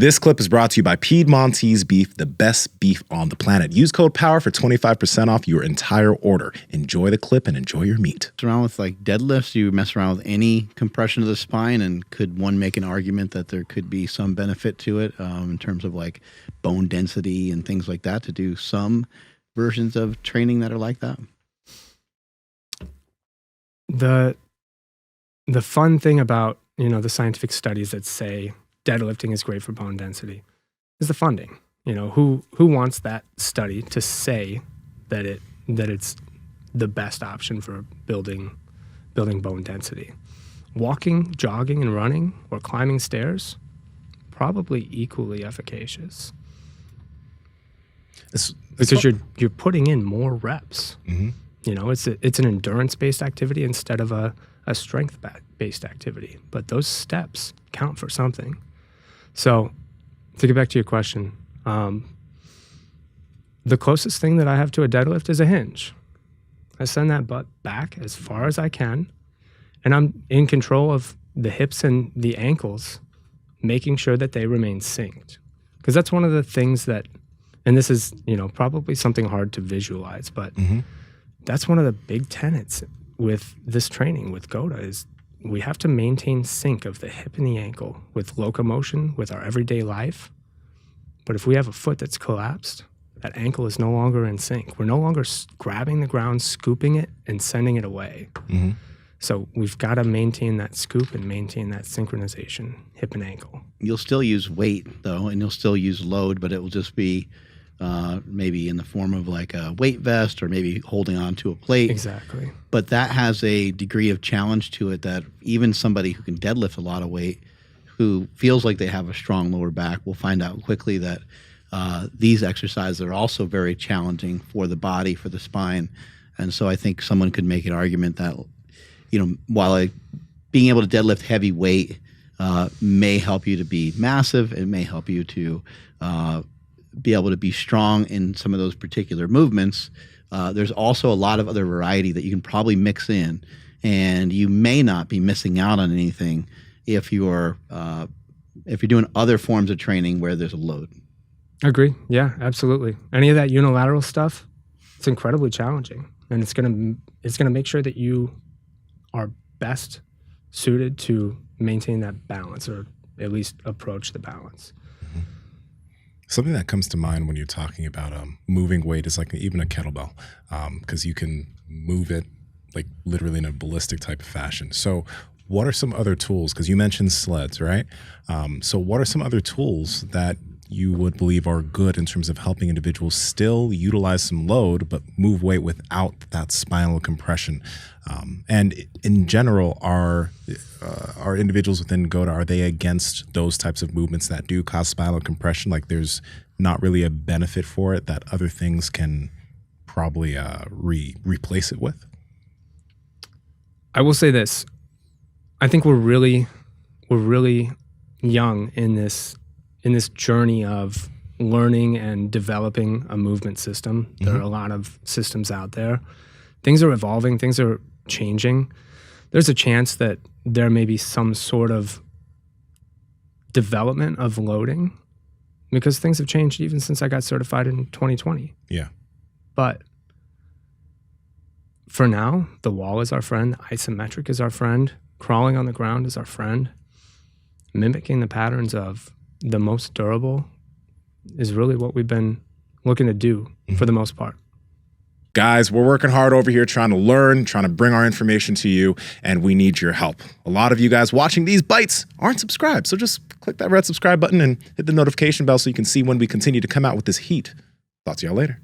This clip is brought to you by Piedmontese Beef, the best beef on the planet. Use code POWER for 25% off your entire order. Enjoy the clip and enjoy your meat. Around with like deadlifts, you mess around with any compression of the spine, and could one make an argument that there could be some benefit to it in terms of like bone density and things like that, to do some versions of training that are like that? The fun thing about, the scientific studies that say deadlifting is great for bone density is the funding. Who wants that study to say that it's the best option for building bone density? Walking, jogging, and running, or climbing stairs, probably equally efficacious. Because you're putting in more reps. Mm-hmm. It's an endurance-based activity instead of a strength-based activity. But those steps count for something. So to get back to your question, the closest thing that I have to a deadlift is a hinge. I send that butt back as far as I can, and I'm in control of the hips and the ankles, making sure that they remain synced. Because that's one of the things that, and this is, probably something hard to visualize, but that's one of the big tenets with this training with GOTA is we have to maintain sync of the hip and the ankle with locomotion, with our everyday life. But if we have a foot that's collapsed, that ankle is no longer in sync. We're no longer grabbing the ground, scooping it, and sending it away. Mm-hmm. So we've got to maintain that scoop and maintain that synchronization, hip and ankle. You'll still use weight, though, and you'll still use load, but it will just be maybe in the form of like a weight vest or maybe holding on to a plate. Exactly. But that has a degree of challenge to it that even somebody who can deadlift a lot of weight, who feels like they have a strong lower back, will find out quickly that these exercises are also very challenging for the body, for the spine. And so I think someone could make an argument that, while being able to deadlift heavy weight may help you to be massive, it may help you to be able to be strong in some of those particular movements. There's also a lot of other variety that you can probably mix in, and you may not be missing out on anything if you're doing other forms of training where there's a load. Agree. Yeah, absolutely. Any of that unilateral stuff, it's incredibly challenging, and it's gonna make sure that you are best suited to maintain that balance, or at least approach the balance. Something that comes to mind when you're talking about moving weight is like even a kettlebell, because you can move it like literally in a ballistic type of fashion. So what are some other tools? Because you mentioned sleds, right? So what are some other tools that you would believe are good in terms of helping individuals still utilize some load but move weight without that spinal compression? And in general, are individuals within GOTA, are they against those types of movements that do cause spinal compression? Like there's not really a benefit for it that other things can probably replace it with? I will say this. I think we're really young in this journey of learning and developing a movement system. Mm-hmm. There are a lot of systems out there. Things are evolving, things are changing. There's a chance that there may be some sort of development of loading because things have changed even since I got certified in 2020. Yeah. But for now, the wall is our friend, isometric is our friend, crawling on the ground is our friend. Mimicking the patterns of the most durable is really what we've been looking to do for the most part. Guys, we're working hard over here trying to learn, trying to bring our information to you, and we need your help. A lot of you guys watching these bites aren't subscribed, so just click that red subscribe button and hit the notification bell so you can see when we continue to come out with this heat. Talk to y'all later.